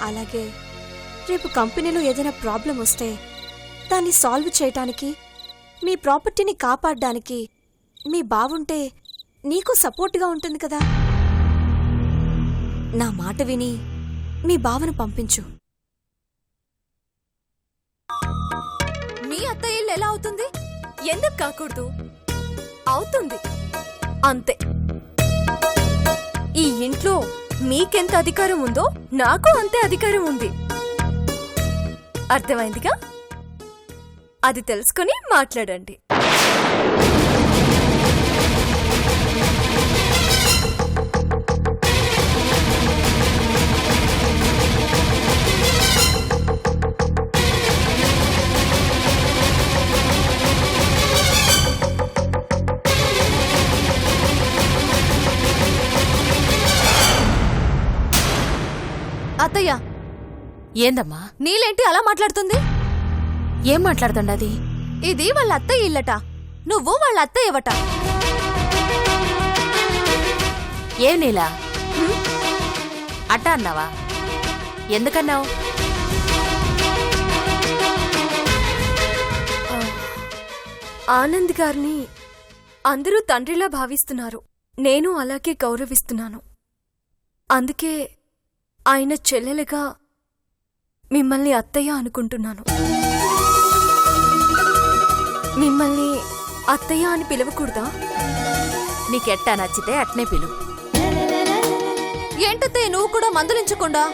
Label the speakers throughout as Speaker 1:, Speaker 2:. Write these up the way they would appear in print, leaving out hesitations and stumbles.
Speaker 1: అలాగే రేపు కంపెనీలో ఏదైనా ప్రాబ్లం వస్తే దాన్ని సాల్వ్ చేయటానికి, మీ ప్రాపర్టీని కాపాడడానికి మీ బావుంటే నీకు సపోర్ట్గా ఉంటుంది కదా. నా మాట విని మీ బావను పంపించు.
Speaker 2: మీ అత్తయ్య ఇల్లు ఎలా అవుతుంది? ఎందుకు కాకూడదు? అవుతుంది, అంతే. ఈ ఇంట్లో మీకెంత అధికారం ఉందో నాకు అంతే అధికారం ఉంది. అర్థమైందిగా? అది తెలుసుకుని మాట్లాడండి. అత్తయ్య,
Speaker 3: ఏందమ్మా?
Speaker 2: నీలేంటి అలా మాట్లాడుతుంది?
Speaker 3: ఏం మాట్లాడుతుండది?
Speaker 2: ఇది వాళ్ళ అత్తయ్య ఇల్లట, నువ్వు వాళ్ళ అత్తయ్యవట.
Speaker 3: ఏం నీలా అట్ట అన్నావా? ఎందుకన్నావు?
Speaker 2: ఆనంద్ గారిని అందరూ తండ్రిలా భావిస్తున్నారు. నేను అలాగే గౌరవిస్తున్నాను. అందుకే ఆయన చెల్లెలుగా మిమ్మల్ని అత్తయ్య అనుకుంటున్నాను. మిమ్మల్ని అత్తయ్య అని పిలవకూడదా?
Speaker 3: నీకెట్టా నచ్చితే అట్నే పిలు.
Speaker 2: ఏంటత్తయ్య నువ్వు కూడా మందలించకుండా?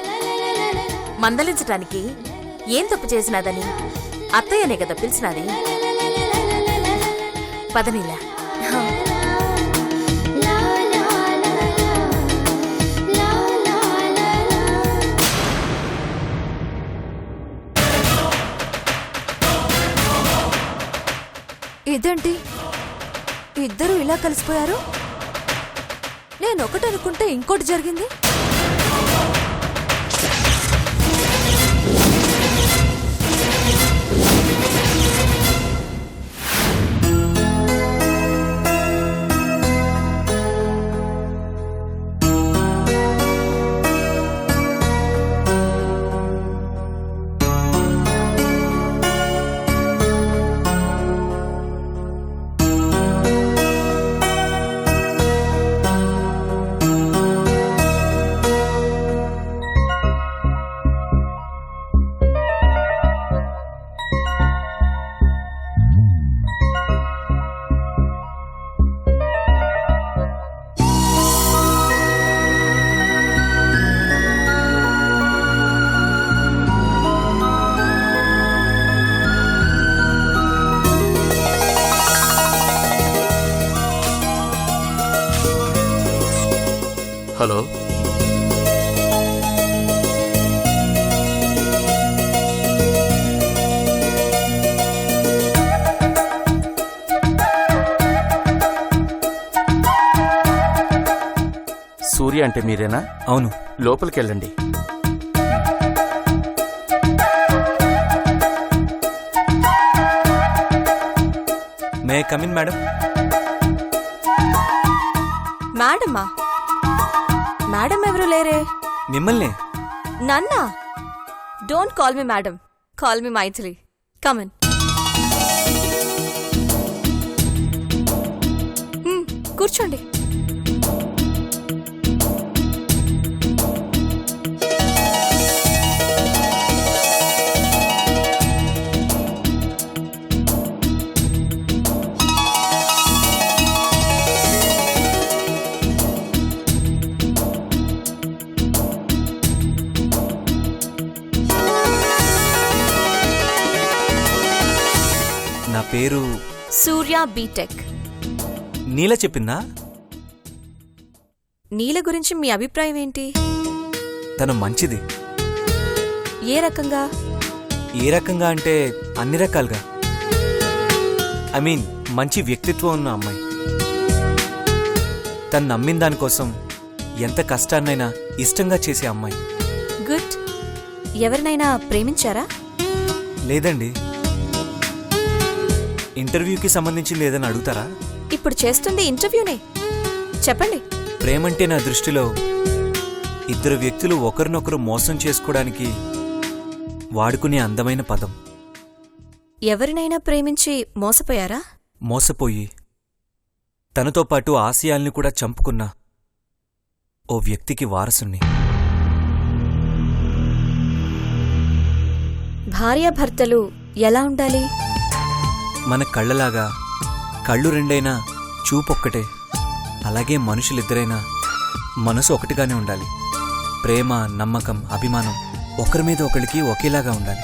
Speaker 3: మందలించటానికి ఏం తప్పు చేసినాదని అత్తయ్యనే కదా పిలిచినది. పదనీలా.
Speaker 2: ఇదేంటి ఇద్దరు ఇలా కలిసిపోయారు? నేనొకటి అనుకుంటే ఇంకోటి జరిగింది.
Speaker 4: హలో, సూర్య అంటే మీరేనా?
Speaker 5: అవును.
Speaker 4: లోపలికి వెళ్ళండి.
Speaker 5: May come in madam?
Speaker 1: మేడమా? మేడం ఎవరు లేరే.
Speaker 5: మిమ్మల్ని?
Speaker 1: నన్నా? Don't call me madam, call me Maithili. Come on. కూర్చోండి.
Speaker 5: నా పేరు
Speaker 1: సూర్య బీటెక్.
Speaker 5: నీల చెప్పిందా?
Speaker 1: నీల గురించి మీ అభిప్రాయం ఏంటి?
Speaker 5: తను మంచిది.
Speaker 1: ఏ రకంగా?
Speaker 5: ఏ రకంగా అంటే అన్ని రకాలుగా. ఐ మీన్ మంచి వ్యక్తిత్వం ఉన్న అమ్మాయి. తను నమ్మిన దానికోసం ఎంత కష్టాన్నైనా ఇష్టంగా చేసే అమ్మాయి.
Speaker 1: గుడ్. ఎవరినైనా ప్రేమించారా?
Speaker 5: లేదండి. ఇంటర్వ్యూకి సంబంధించింది ఏదైనా అడుగుతారా?
Speaker 1: ఇప్పుడు చేస్తుంది ఇంటర్వ్యూనే. చెప్పండి.
Speaker 5: ప్రేమంటే నా దృష్టిలో ఇద్దరు వ్యక్తులు ఒకరినొకరు మోసం చేసుకోవడానికి వాడుకునే అందమైన పదం.
Speaker 1: ఎవరినైనా ప్రేమించి మోసపోయారా?
Speaker 5: మోసపోయి తనతో పాటు ఆశయాల్ని కూడా చంపుకున్న ఓ వ్యక్తికి వారసుని.
Speaker 1: భార్యాభర్తలు ఎలా ఉండాలి?
Speaker 5: మన కళ్ళలాగా కళ్ళు రెండైనా చూపొక్కటే, అలాగే మనుషులిద్దరైనా మనసు ఒకటిగానే ఉండాలి. ప్రేమ, నమ్మకం, అభిమానం ఒకరి మీద ఒకరికి ఒకేలాగా ఉండాలి.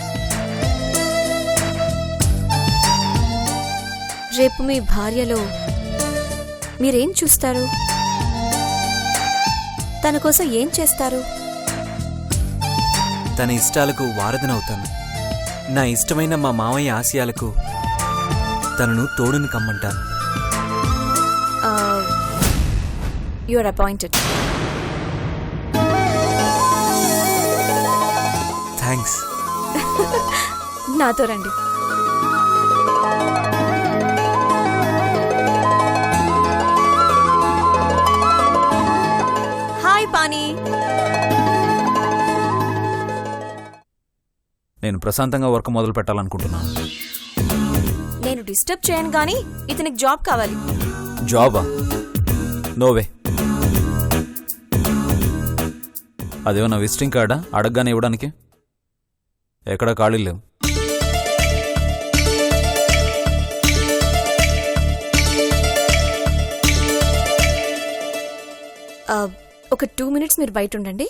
Speaker 1: రేపు మీ భార్యలో మీరేం చూస్తారు? తన కోసం ఏం చేస్తారు?
Speaker 5: తన ఇష్టాలకు వారధనవుతాను. నా ఇష్టమైన మా మామయ్య ఆశయాలకు తనను తోడుని కమ్మంటాను.
Speaker 1: You are appointed.
Speaker 5: థ్యాంక్స్.
Speaker 1: నాతో రండి. హాయ్ పానీ.
Speaker 6: నేను ప్రశాంతంగా వర్క్ మొదలు పెట్టాలనుకుంటున్నాను.
Speaker 1: నేను డిస్టర్బ్ చేయను గానీ ఇతనికి జాబ్ కావాలి.
Speaker 6: జాబా? నోవే. అదేమన్నా విజిటింగ్ కార్డా అడగగానే ఇవ్వడానికి? ఎక్కడ ఖాళీ లేవు.
Speaker 1: ఒక 2 minutes మీరు బయట ఉండండి.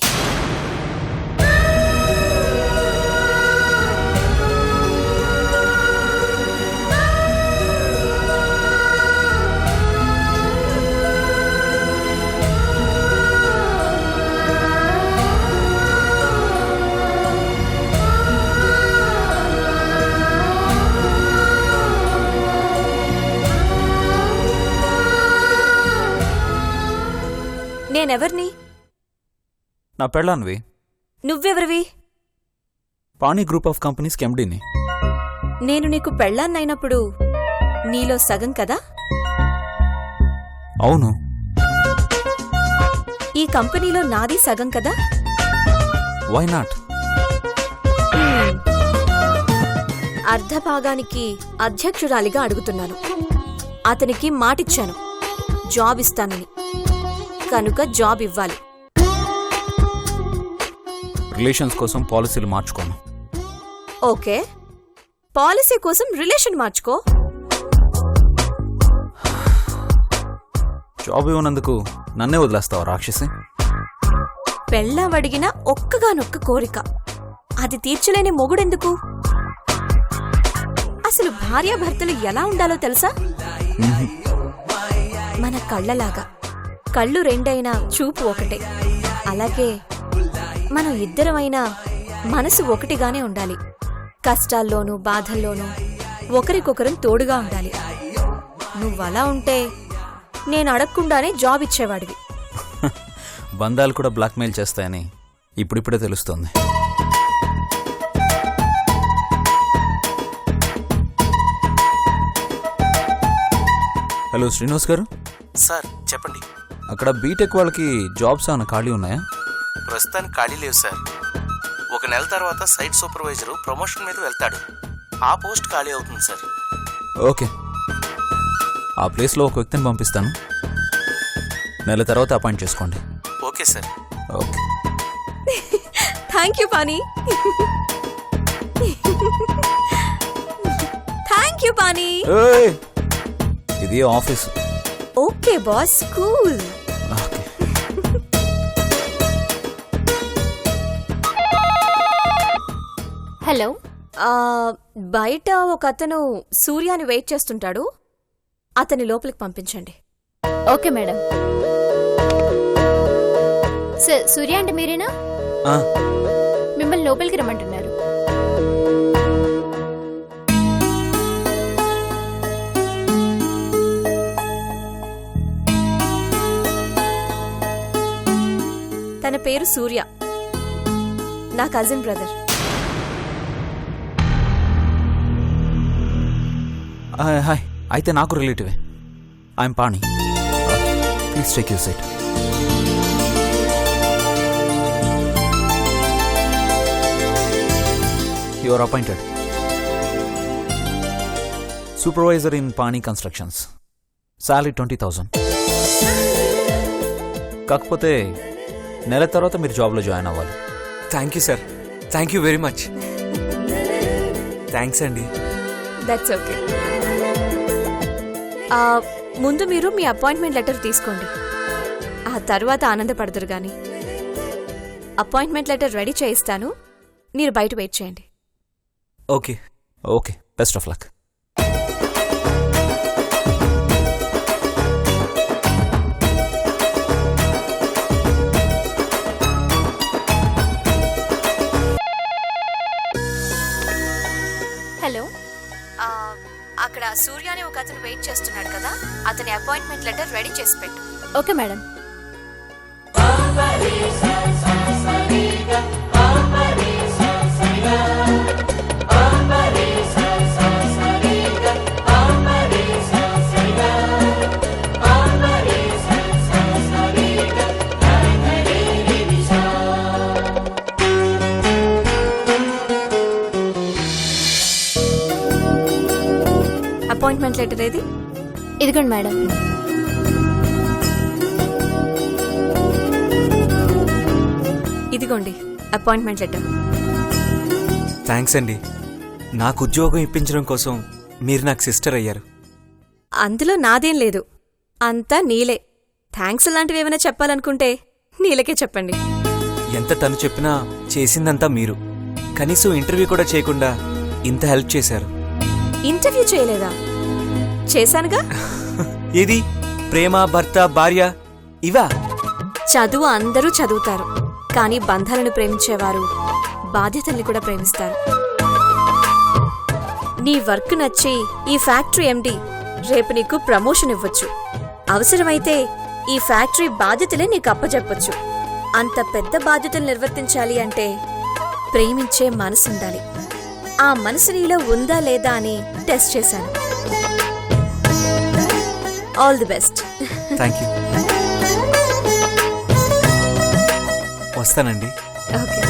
Speaker 1: నేనెవర్ని?
Speaker 6: నా పెళ్ళాన్వి.
Speaker 1: నువ్వెవరివి?
Speaker 6: పాణి గ్రూప్ ఆఫ్ కంపెనీస్కి ఎండీని.
Speaker 1: నేను నీకు పెళ్ళాన్నైనప్పుడు నీలో సగం కదా?
Speaker 6: అవును.
Speaker 1: ఈ కంపెనీలో నాది సగం కదా?
Speaker 6: Why not?
Speaker 1: అర్ధభాగానికి అధ్యక్షురాలిగా అడుగుతున్నాను. అతనికి మాటిచ్చాను జాబ్ ఇస్తానని, కనుక జాబ్ ఇవ్వాలి.
Speaker 6: రిలేషన్స్ కోసం పాలసీలు మార్చుకోను.
Speaker 1: ఓకే, పాలసీ కోసం రిలేషన్ మార్చుకో.
Speaker 6: జాబ్ ఇవ్వనందుకు నన్నే వదిలేస్తావా రాక్షసి?
Speaker 1: పెళ్ళావడిగిన ఒక్కగానొక్క కోరిక, అది తీర్చలేని మొగుడెందుకు? అసలు భార్యాభర్తలు ఎలా ఉండాలో తెలుసా? మన కళ్ళలాగా కళ్ళు రెండైనా చూపు ఒకటే, అలాగే మనం ఇద్దరమైనా మనసు ఒకటిగానే ఉండాలి. కష్టాల్లోనూ బాధల్లోనూ ఒకరికొకరం తోడుగా ఉండాలి. నువ్వలా ఉంటే నేను అడగకుండానే జాబ్ ఇచ్చేవాడివి.
Speaker 6: బంధాలు కూడా బ్లాక్మెయిల్ చేస్తాయని ఇప్పుడిప్పుడే తెలుస్తోంది. హలో శ్రీనివాస్ గారు.
Speaker 4: సార్ చెప్పండి.
Speaker 6: అక్కడ బీటెక్ వాళ్ళకి జాబ్స్ ఏమైనా ఖాళీ ఉన్నాయా?
Speaker 4: ప్రస్తుతానికి ఖాళీ లేవు సార్. 1 నెల తర్వాత సైట్ సూపర్వైజరు ప్రమోషన్ మీద వెళ్తాడు. ఆ పోస్ట్ ఖాళీ అవుతుంది సార్.
Speaker 6: ఓకే, ఆ ప్లేస్లో ఒక వ్యక్తిని పంపిస్తాను. నెల తర్వాత అపాయింట్ చేసుకోండి.
Speaker 4: Okay sir.
Speaker 6: Okay.
Speaker 1: Thank you pani. Thank you pani.
Speaker 6: ఏయ్! ఇది office.
Speaker 1: Okay boss, cool.
Speaker 6: Okay.
Speaker 2: Hello.
Speaker 1: బయట ఒక అతను సూర్యాని వెయిట్ చేస్తుంటాడు, అతని లోపలికి పంపించండి.
Speaker 2: Okay madam. సార్, సూర్య అంటే మీరేనా?
Speaker 5: ఆ,
Speaker 2: మిమ్మల్ని లోపలికి రమ్మంటున్నారు.
Speaker 1: తన పేరు సూర్య, నా కజిన్ బ్రదర్.
Speaker 6: హాయ్. అయితే నాకు రిలేటివే. I'm Pani. Please take your seat. Your appointed supervisor in Pani constructions. Salary 20,000. కాకపోతే నెల తర్వాత మీరు జాబ్లో జాయిన్ అవ్వాలి.
Speaker 5: Thank you sir, thank you very much. Thanks అండి.
Speaker 1: That's okay. ముందు మీరు మీ అపాయింట్మెంట్ లెటర్ తీసుకోండి, ఆ తర్వాత ఆనందపడదురు గాని. అపాయింట్మెంట్ లెటర్ రెడీ చేయిస్తాను, మీరు బయట వెయిట్ చేయండి.
Speaker 5: Okay.
Speaker 6: Okay, best of luck.
Speaker 1: Hello, అక్కడ సూర్య అనే ఒక అతను వెయిట్ చేస్తున్నాడు కదా, అతని అపాయింట్మెంట్ లెటర్ రెడీ చేసి పెట్టు.
Speaker 2: Okay madam.
Speaker 1: అపాయింట్మెంట్ లెటర్ ఏది?
Speaker 2: ఇదిగోండి మేడం.
Speaker 1: ఇదిగోండి అపాయింట్మెంట్ లెటర్.
Speaker 5: థ్యాంక్స్ అండి. నాకు ఉద్యోగం ఇప్పించడం కోసం మీరు నాకు సిస్టర్ అయ్యారు.
Speaker 1: అందులో నాదేం లేదు, అంతా నీలే. థ్యాంక్స్ లాంటివి ఏమైనా చెప్పాలనుకుంటే నీలకే చెప్పండి.
Speaker 5: ఎంత తను చెప్పినా చేసిందంతా మీరు. కనీసం ఇంటర్వ్యూ కూడా చేయకుండా ఇంత హెల్ప్ చేశారు.
Speaker 1: ఇంటర్వ్యూ చేయలేదా? చేశానుగా.
Speaker 5: ఏది? ప్రేమ, భర్త, భార్య ఇవా?
Speaker 1: చదువు అందరూ చదువుతారు, కానీ బంధాలను ప్రేమించేవారు బాధ్యతల్ని కూడా ప్రేమిస్తారు. నీ వర్క్ నచ్చి ఈ ఫ్యాక్టరీ ఎండి రేపు నీకు ప్రమోషన్ ఇవ్వచ్చు. అవసరమైతే ఈ ఫ్యాక్టరీ బాధ్యతలే నీకు అప్పచెప్పొచ్చు. అంత పెద్ద బాధ్యతలు నిర్వర్తించాలి అంటే ప్రేమించే మనసుండాలి. ఆ మనసు నీలో ఉందా లేదా అని టెస్ట్ చేశాను. All the best.
Speaker 5: Thank you. వస్తానండి.
Speaker 1: ఓకే.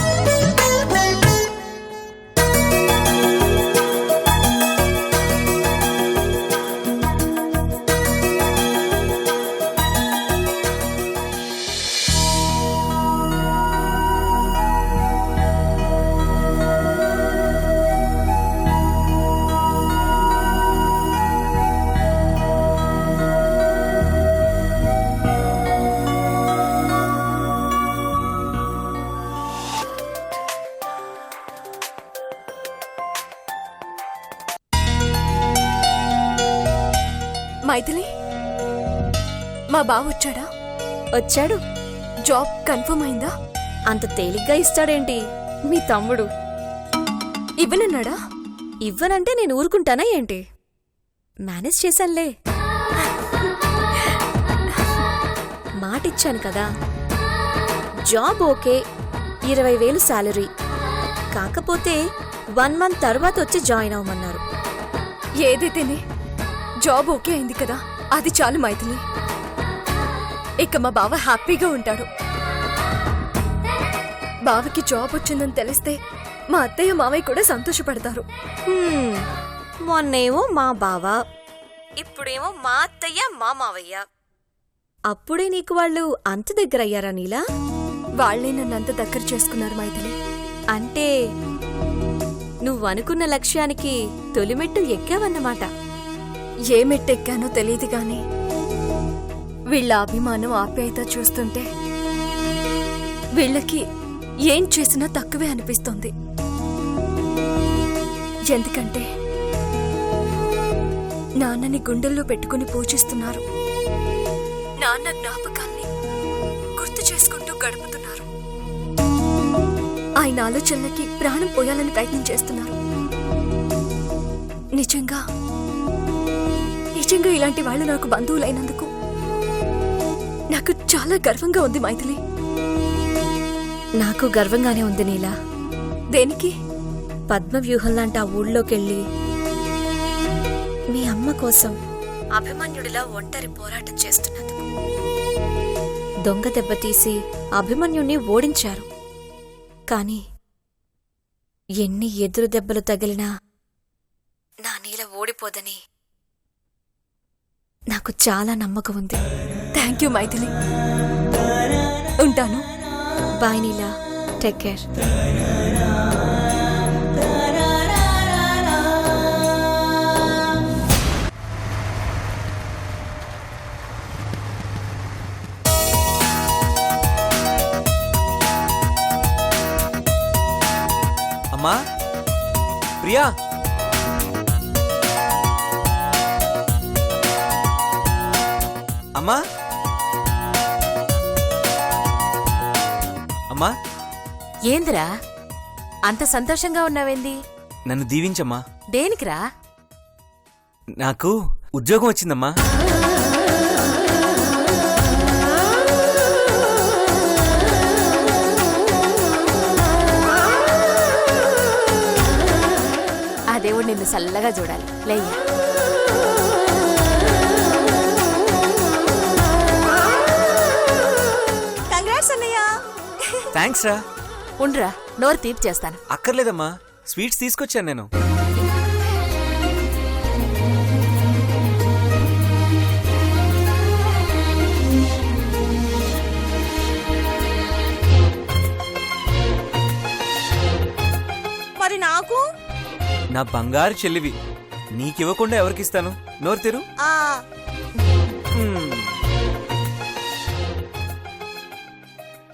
Speaker 2: మైథిలి, మా బావ వచ్చాడా?
Speaker 1: వచ్చాడు.
Speaker 2: జాబ్ కన్ఫర్మ్ అయిందా?
Speaker 1: అంత తేలిగ్గా ఇస్తాడేంటి మీ తమ్ముడు?
Speaker 2: ఇవ్వనన్నాడా?
Speaker 1: ఇవ్వనంటే నేను ఊరుకుంటానా ఏంటి? మేనేజ్ చేశానులే. మాటిచ్చాను కదా. Job okay, 20,000 salary. కాకపోతే 1 మంత్ తర్వాత వచ్చి జాయిన్ అవ్వమన్నారు.
Speaker 2: ఏదైతేనే జాబ్ ఓకే అయింది కదా, అది చాలు మైథిలి. ఇక మా బావ హ్యాపీగా ఉంటాడు. బావకి జాబ్ వచ్చిందని తెలిస్తే మా అత్తయ్య మావయ్య కూడా సంతోషపడతారు.
Speaker 1: మొన్నేమో మా బావ, ఇప్పుడేమో మా అత్తయ్య మా మావయ్య. అప్పుడే నీకు వాళ్ళు అంత దగ్గర అయ్యారా నీలా?
Speaker 2: వాళ్లే నన్నంత దగ్గర చేసుకున్నారు మైథిలి.
Speaker 1: అంటే నువ్వనుకున్న లక్ష్యానికి తొలిమెట్టు ఎక్కావన్నమాట.
Speaker 2: ఏ మెట్టెక్కానో తెలియదు గాని వీళ్ళ అభిమానం, ఆప్యాయత చూస్తుంటే వీళ్ళకి ఏం చేసినా తక్కువే అనిపిస్తోంది. ఎందుకంటే నాన్నని గుండెల్లో పెట్టుకుని పూజిస్తున్నారు. నాన్న జ్ఞాపకాన్ని గుర్తు చేసుకుంటూ గడుపుతున్నారు. ఆయన ఆలోచనలకి ప్రాణం పోయాలని ప్రయత్నం చేస్తున్నారు. నిజంగా ఇలాంటి వాళ్ళు నాకు బంధువులైనందుకు నాకు చాలా గర్వంగా ఉంది మైథిలి.
Speaker 1: నాకు గర్వంగానే ఉంది నీలా.
Speaker 2: దేనికి?
Speaker 1: పద్మవ్యూహం లాంటి ఆ ఊళ్ళోకెళ్ళి మీ అమ్మ కోసం అభిమన్యుడిలా ఒంటరి పోరాటం చేస్తున్నందుకు. దొంగ దెబ్బతీసి అభిమన్యుణ్ణి ఓడించారు, కానీ ఎన్ని ఎదురు దెబ్బలు తగిలినా నా నీల ఓడిపోదని నాకు చాలా నమ్మకం ఉంది.
Speaker 2: Thank you Mythili. ఉంటాను.
Speaker 1: Bye Neela, take care.
Speaker 5: అమ్మా ప్రియా, అమ్మా అమ్మా,
Speaker 3: ఏందిరా అంత సంతోషంగా ఉన్నావేంది?
Speaker 5: నన్ను దీవించమ్మా.
Speaker 3: దేనికిరా?
Speaker 5: నాకు ఉద్యోగం వచ్చిందమ్మా.
Speaker 3: ఆ దేవుడు నిన్ను చల్లగా చూడాలి. లేయ్యా.
Speaker 1: కంగ్రాట్స్ అన్నయ్య.
Speaker 5: థ్యాంక్స్ రా.
Speaker 3: ఉండ్రా, నోరు తీపి చేస్తాను.
Speaker 5: అక్కర్లేదమ్మా, స్వీట్స్ తీసుకొచ్చాను నేను.
Speaker 1: మరి నాకు?
Speaker 5: నా బంగారు చెల్లివి, నీకివ్వకుండా ఎవరికిస్తాను? నోరు తెరు.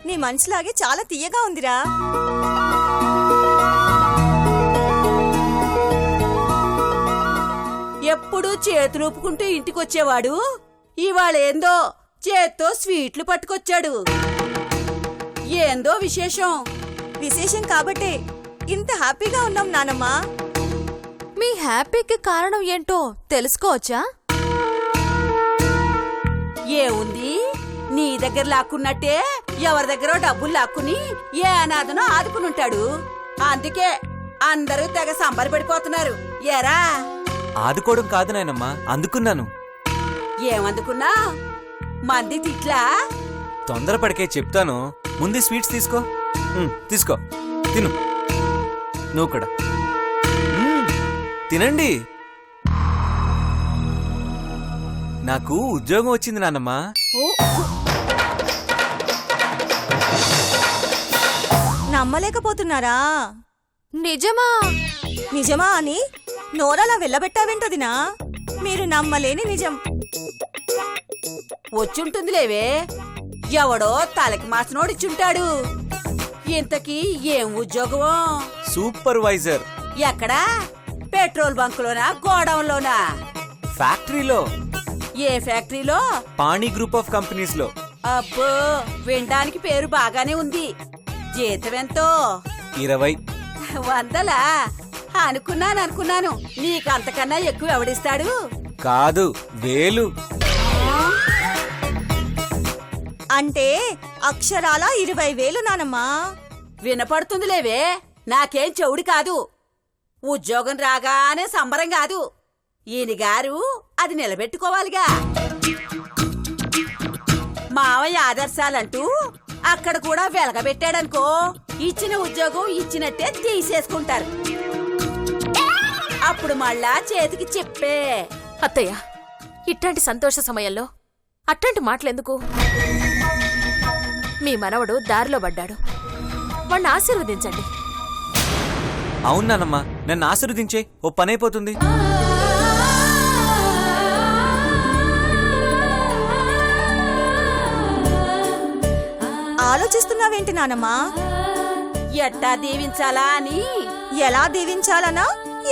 Speaker 1: నీ మనసులాగే చాలా తీయగా ఉందిరా.
Speaker 7: ఎప్పుడూ చేతులూపుకుంటూ ఇంటికొచ్చేవాడు ఇవాళేందో చేత్తో స్వీట్లు పట్టుకొచ్చాడు. ఏందో విశేషం.
Speaker 1: విశేషం కాబట్టే ఇంత హ్యాపీగా ఉన్నాం నానమ్మా.
Speaker 2: మీ హ్యాపీకి కారణం ఏంటో తెలుసుకోవచ్చా?
Speaker 7: ఏముంది, నీ దగ్గర లాక్కున్నట్టే ఎవరి దగ్గర డబ్బులు లాక్కుని ఏ అనాథనో ఆదుకునుంటాడు. అందుకే అందరూ తెగ సంబరపడిపోతున్నారు. ఏరా?
Speaker 5: ఆదుకోవడం కాదు నాయనమ్మా, అందుకున్నాను.
Speaker 7: ఏమందుకున్నా? మంది తిట్లా?
Speaker 5: తొందరపడికే చెప్తాను. ముందు స్వీట్స్ తీసుకో. తీసుకో, తిను. నువ్వు కూడా తినండి. నాకు ఉద్యోగం వచ్చింది నాన్నమ్మా.
Speaker 1: నమ్మలేకపోతున్నారా?
Speaker 2: నిజమా?
Speaker 1: నిజమా అని నోరలా వెళ్ళబెట్టావేంటదినా? మీరు నమ్మలేని నిజం.
Speaker 7: వచ్చుంటుందిలేవే, ఎవడో తలకి మాసినోడిచ్చుంటాడు. ఇంతకీ ఏం ఉద్యోగమో?
Speaker 5: సూపర్వైజర్.
Speaker 7: ఎక్కడా? పెట్రోల్ బంకులోనా, గోడౌన్లోనా?
Speaker 5: ఫ్యాక్టరీలో.
Speaker 7: ఏ ఫ్యాక్టరీలో?
Speaker 5: పాణి గ్రూప్ ఆఫ్ కంపెనీస్ లో.
Speaker 7: అబ్బో, వినడానికి పేరు బాగానే ఉంది. జీతం ఎంతో?
Speaker 5: 20.
Speaker 7: వందలా? అనుకున్నాను. నీకంతకన్నా ఎక్కువ ఎవడిస్తాడు?
Speaker 5: కాదు, వేలు.
Speaker 1: అంటే అక్షరాల 20,000 నానమ్మా.
Speaker 7: వినపడుతుందిలేవే, నాకేం చెవుడి కాదు. ఉద్యోగం రాగానే సంబరం కాదు. ఈయన గారు అది నిలబెట్టుకోవాలిగా. మావయ్య ఆదర్శాలంటూ అక్కడ కూడా వెలగబెట్టాడనుకో, ఇచ్చిన ఉద్యోగం ఇచ్చినట్టే తీసేసుకుంటారు. అప్పుడు మళ్ళా చేతికి చెప్పే.
Speaker 3: అత్తయ్య, ఇట్లాంటి సంతోష సమయంలో అట్లాంటి మాటలెందుకు? మీ మనవడు దారిలో పడ్డాడు, వాణ్ణి ఆశీర్వదించండి.
Speaker 5: అవునానమ్మా, నన్ను ఆశీర్వదించే, ఓ పనైపోతుంది.
Speaker 1: ఆలోచిస్తున్నావేంటి నానమ్మా?
Speaker 7: ఎట్టా దీవించాలా అని.
Speaker 1: ఎలా దీవించాలనా?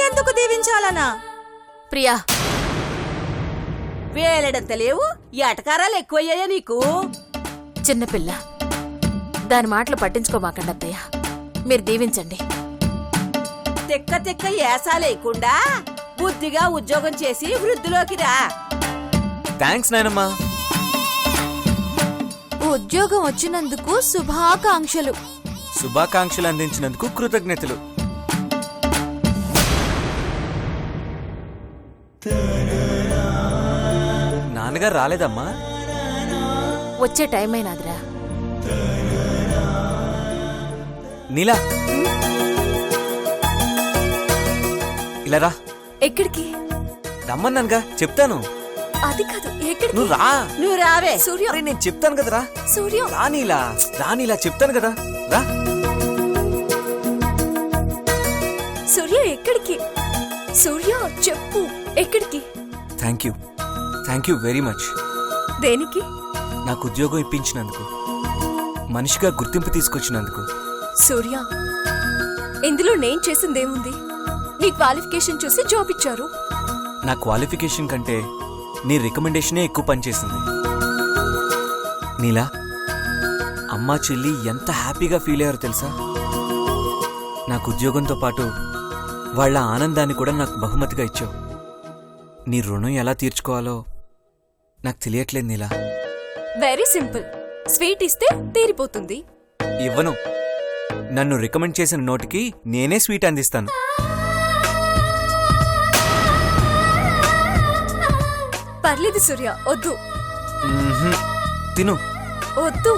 Speaker 1: ఎందుకు దీవించాలనా?
Speaker 3: ప్రియా,
Speaker 7: వేలెడంత లేవు, ఎటకారాలు ఎక్కువయ్యాయా నీకు?
Speaker 3: చిన్నపిల్ల, దాని మాటలు పట్టించుకోమాకండి అత్తయ్య. మీరు దీవించండి.
Speaker 7: తిక్క ఏసాలేయకుండా బుద్ధిగా ఉద్యోగం చేసి వృద్ధిలోకి రా.
Speaker 5: థ్యాంక్స్ నాయనమ్మా.
Speaker 2: ఉద్యోగం వచ్చినందుకు శుభాకాంక్షలు.
Speaker 5: శుభాకాంక్షలు అందించినందుకు కృతజ్ఞతలు. నాన్నగారు రాలేదమ్మా?
Speaker 3: వచ్చే టైం అయినాదిరా.
Speaker 5: నీలా, ఇలారా
Speaker 2: ఎక్కడికి?
Speaker 5: రమ్మన్నానుగా, చెప్తాను.
Speaker 2: అది కాదు, ఎక్కడికి?
Speaker 5: నువ్వు రా.
Speaker 7: నువ్వు రావే.
Speaker 2: సూర్య,
Speaker 5: అరే నేను చెప్తాను కదరా.
Speaker 2: సూర్య,
Speaker 5: రానీలా చెప్తాను కదా, రా.
Speaker 2: సూర్య ఎక్కడికి? సూర్య చెప్పు, ఎక్కడికి?
Speaker 5: Thank you very much.
Speaker 2: దేనికి?
Speaker 5: నాకు ఉద్యోగం ఇప్పించినందుకు, మనిషిగా గుర్తింపు తీసుకొచ్చినందుకు.
Speaker 2: సూర్య, ఇందులో నేను చేసిందేముంది? నీ క్వాలిఫికేషన్ చూసి జాబ్ ఇచ్చారు.
Speaker 5: నా క్వాలిఫికేషన్ కంటే నీ రికమెండేషనే ఎక్కువ పనిచేసింది. నీలా అమ్మా చెల్లి ఎంత హ్యాపీగా ఫీల్ అయ్యారో తెలుసా? నాకు ఉద్యోగంతో పాటు వాళ్ళ ఆనందాన్ని కూడా నాకు బహుమతిగా ఇచ్చావు. నీ రుణం ఎలా తీర్చుకోవాలో నాకు తెలియట్లేదు నీలా.
Speaker 2: వెరీ సింపుల్, స్వీట్ ఇస్తే తీరిపోతుంది.
Speaker 5: ఇవ్వను. నన్ను రికమెండ్ చేసిన నోటికి నేనే స్వీట్ అందిస్తాను.
Speaker 2: పర్లేదు సూర్య, వద్దు.
Speaker 5: మ్మ్హ్మ్. తిను.
Speaker 2: వద్దు.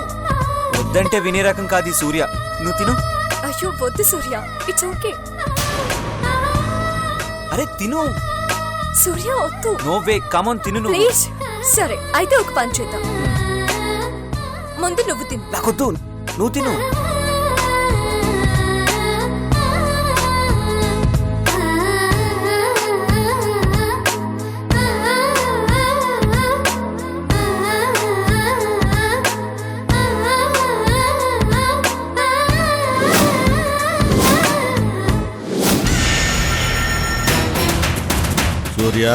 Speaker 5: వద్దంటే వినే రకం కాదు ఈ సూర్య. నువ్వు తిను.
Speaker 2: అయ్యో వద్దు సూర్య, ఇట్స్ ఓకే.
Speaker 5: అరే తిను.
Speaker 2: సూర్య వద్దు.
Speaker 5: నో వే, కమాన్ తిను నువ్వు.
Speaker 2: ప్లీజ్. సరే అయితే ఒక పని చేద్దాం, ముందు నువ్వు తిను.
Speaker 5: నాకొద్దు, నువ్వు తిను.
Speaker 8: సూర్య